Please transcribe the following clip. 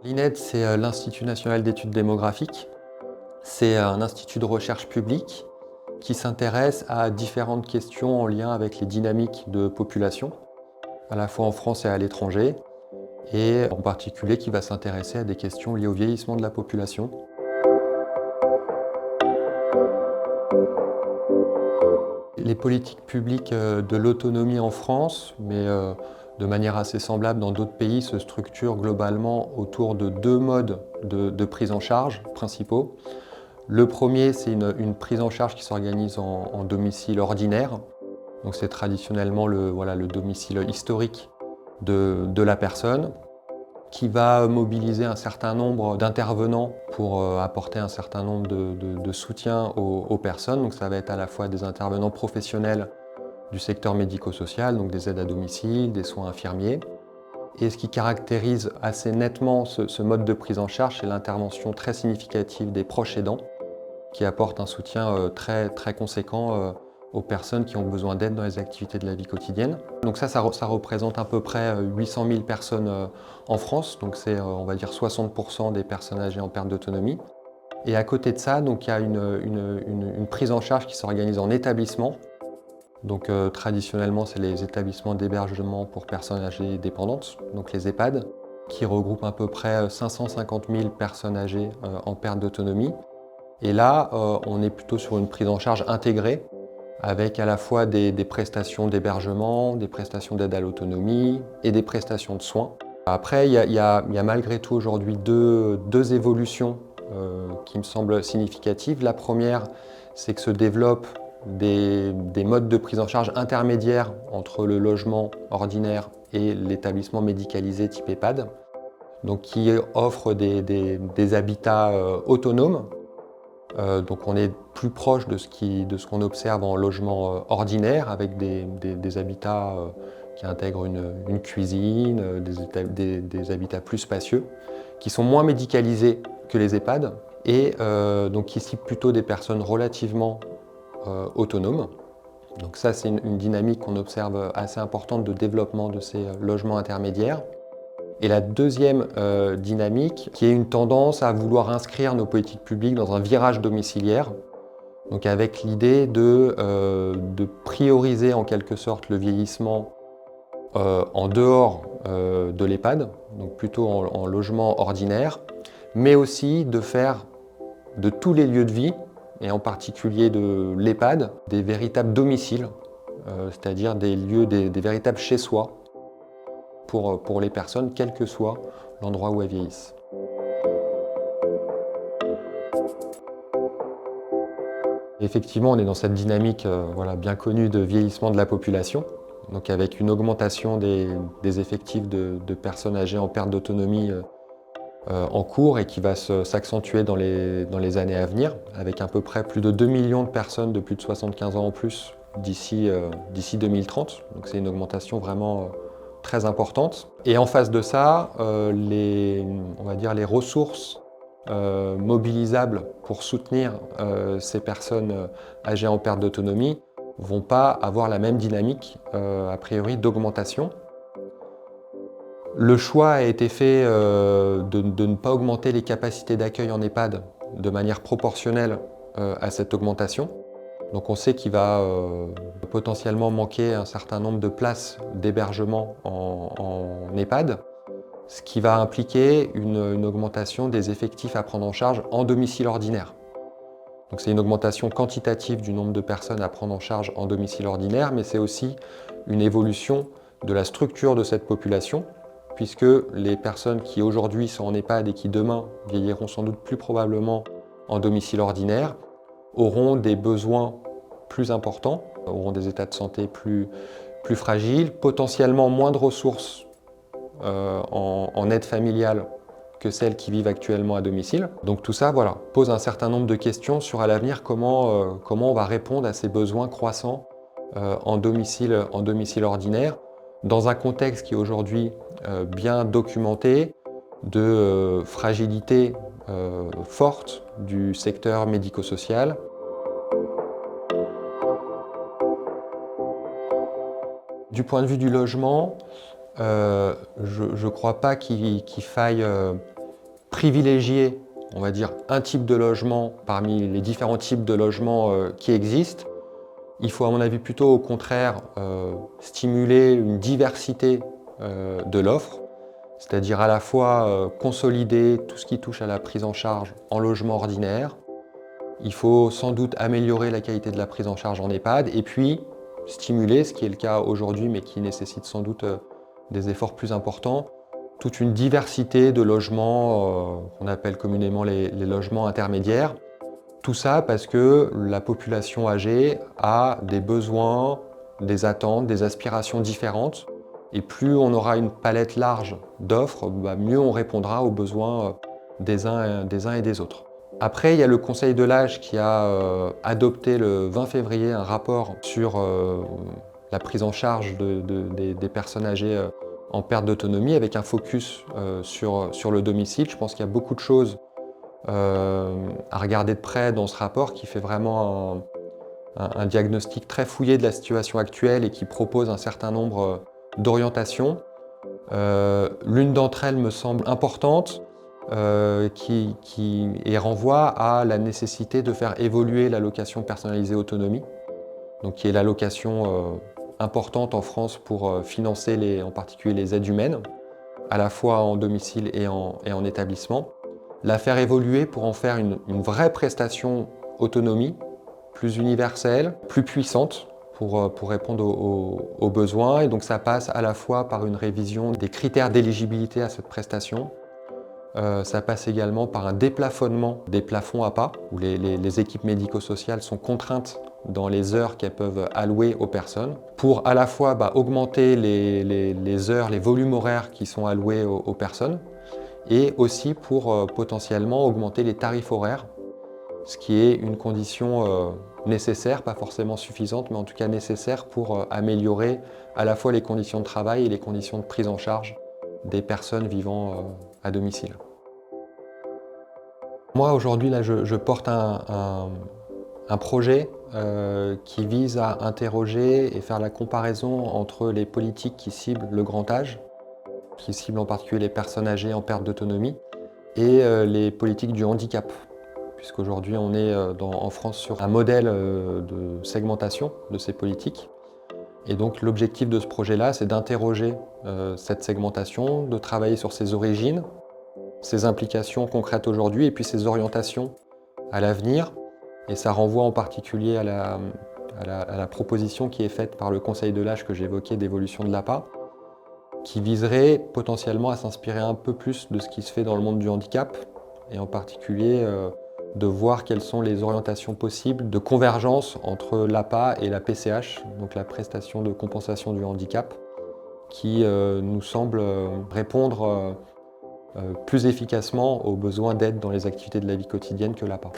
L'INED, c'est l'Institut national d'études démographiques. C'est un institut de recherche publique qui s'intéresse à différentes questions en lien avec les dynamiques de population, à la fois en France et à l'étranger, et en particulier qui va s'intéresser à des questions liées au vieillissement de la population. Les politiques publiques de l'autonomie en France, mais de manière assez semblable dans d'autres pays, se structurent globalement autour de deux modes de prise en charge principaux. Le premier, c'est une prise en charge qui s'organise en domicile ordinaire. Donc c'est traditionnellement le domicile historique de la personne, qui va mobiliser un certain nombre d'intervenants pour apporter un certain nombre de soutiens aux personnes. Donc ça va être à la fois des intervenants professionnels du secteur médico-social, donc des aides à domicile, des soins infirmiers. Et ce qui caractérise assez nettement ce mode de prise en charge, c'est l'intervention très significative des proches aidants, qui apportent un soutien très conséquent aux personnes qui ont besoin d'aide dans les activités de la vie quotidienne. Donc ça représente à peu près 800 000 personnes en France, donc c'est on va dire 60% des personnes âgées en perte d'autonomie. Et à côté de ça, donc, il y a une prise en charge qui s'organise en établissement. Donc traditionnellement, c'est les établissements d'hébergement pour personnes âgées dépendantes, donc les EHPAD, qui regroupent à peu près 550 000 personnes âgées en perte d'autonomie. Et là, on est plutôt sur une prise en charge intégrée, avec à la fois des prestations d'hébergement, des prestations d'aide à l'autonomie et des prestations de soins. Après, il y a malgré tout aujourd'hui deux évolutions qui me semblent significatives. La première, c'est que se développent des modes de prise en charge intermédiaires entre le logement ordinaire et l'établissement médicalisé type EHPAD, donc qui offrent des habitats autonomes. Donc on est plus proche de ce qu'on observe en logement ordinaire, avec des habitats qui intègrent une cuisine, des habitats plus spacieux, qui sont moins médicalisés que les EHPAD, et donc qui ciblent plutôt des personnes relativement autonomes. Donc ça, c'est une dynamique qu'on observe assez importante de développement de ces logements intermédiaires. Et la deuxième dynamique, qui est une tendance à vouloir inscrire nos politiques publiques dans un virage domiciliaire, donc avec l'idée de prioriser en quelque sorte le vieillissement en dehors de l'EHPAD, donc plutôt en logement ordinaire, mais aussi de faire de tous les lieux de vie, et en particulier de l'EHPAD, des véritables domiciles, c'est-à-dire des lieux, des véritables chez-soi, pour les personnes, quel que soit l'endroit où elles vieillissent. Effectivement, on est dans cette dynamique bien connue de vieillissement de la population, donc avec une augmentation des effectifs de personnes âgées en perte d'autonomie en cours, et qui va s'accentuer dans les années à venir, avec à peu près plus de 2 millions de personnes de plus de 75 ans en plus d'ici 2030. Donc c'est une augmentation vraiment très importante. Et en face de ça, on va dire les ressources mobilisables pour soutenir ces personnes âgées en perte d'autonomie vont pas avoir la même dynamique a priori d'augmentation. Le choix a été fait de ne pas augmenter les capacités d'accueil en EHPAD de manière proportionnelle à cette augmentation. Donc on sait qu'il va potentiellement manquer un certain nombre de places d'hébergement en EHPAD, ce qui va impliquer une augmentation des effectifs à prendre en charge en domicile ordinaire. Donc c'est une augmentation quantitative du nombre de personnes à prendre en charge en domicile ordinaire, mais c'est aussi une évolution de la structure de cette population, puisque les personnes qui aujourd'hui sont en EHPAD et qui demain vieilliront sans doute plus probablement en domicile ordinaire auront des besoins plus importants, auront des états de santé plus fragiles, potentiellement moins de ressources en aide familiale que celles qui vivent actuellement à domicile. Donc tout ça pose un certain nombre de questions sur à l'avenir comment on va répondre à ces besoins croissants en domicile ordinaire, dans un contexte qui est aujourd'hui bien documenté de fragilité forte du secteur médico-social. Du point de vue du logement, je ne crois pas qu'il faille privilégier, on va dire, un type de logement parmi les différents types de logements qui existent. Il faut, à mon avis, plutôt au contraire stimuler une diversité de l'offre, c'est-à-dire à la fois consolider tout ce qui touche à la prise en charge en logement ordinaire. Il faut sans doute améliorer la qualité de la prise en charge en EHPAD et puis stimuler, ce qui est le cas aujourd'hui mais qui nécessite sans doute des efforts plus importants, toute une diversité de logements qu'on appelle communément les logements intermédiaires. Tout ça parce que la population âgée a des besoins, des attentes, des aspirations différentes. Et plus on aura une palette large d'offres, mieux on répondra aux besoins des uns et des autres. Après, il y a le Conseil de l'âge qui a adopté le 20 février un rapport sur la prise en charge des personnes âgées en perte d'autonomie avec un focus sur le domicile. Je pense qu'il y a beaucoup de choses à regarder de près dans ce rapport qui fait vraiment un diagnostic très fouillé de la situation actuelle et qui propose un certain nombre d'orientations. L'une d'entre elles me semble importante et renvoie à la nécessité de faire évoluer l'allocation personnalisée autonomie, donc qui est l'allocation importante en France pour financer en particulier les aides humaines, à la fois en domicile et en établissement. La faire évoluer pour en faire une vraie prestation autonomie, plus universelle, plus puissante pour répondre aux besoins. Et donc ça passe à la fois par une révision des critères d'éligibilité à cette prestation. Ça passe également par un déplafonnement des plafonds APA, où les équipes médico-sociales sont contraintes dans les heures qu'elles peuvent allouer aux personnes, pour à la fois augmenter les heures, les volumes horaires qui sont alloués aux personnes, et aussi pour potentiellement augmenter les tarifs horaires, ce qui est une condition nécessaire, pas forcément suffisante, mais en tout cas nécessaire pour améliorer à la fois les conditions de travail et les conditions de prise en charge des personnes vivant à domicile. Moi aujourd'hui, là, je porte un projet qui vise à interroger et faire la comparaison entre les politiques qui ciblent le grand âge, qui ciblent en particulier les personnes âgées en perte d'autonomie, et les politiques du handicap, puisqu'aujourd'hui on est en France sur un modèle de segmentation de ces politiques. Et donc l'objectif de ce projet-là, c'est d'interroger cette segmentation, de travailler sur ses origines, ses implications concrètes aujourd'hui et puis ses orientations à l'avenir. Et ça renvoie en particulier à la proposition qui est faite par le Conseil de l'âge que j'évoquais d'évolution de l'APA, qui viserait potentiellement à s'inspirer un peu plus de ce qui se fait dans le monde du handicap, et en particulier de voir quelles sont les orientations possibles de convergence entre l'APA et la PCH, donc la prestation de compensation du handicap, qui nous semble répondre plus efficacement aux besoins d'aide dans les activités de la vie quotidienne que l'APA.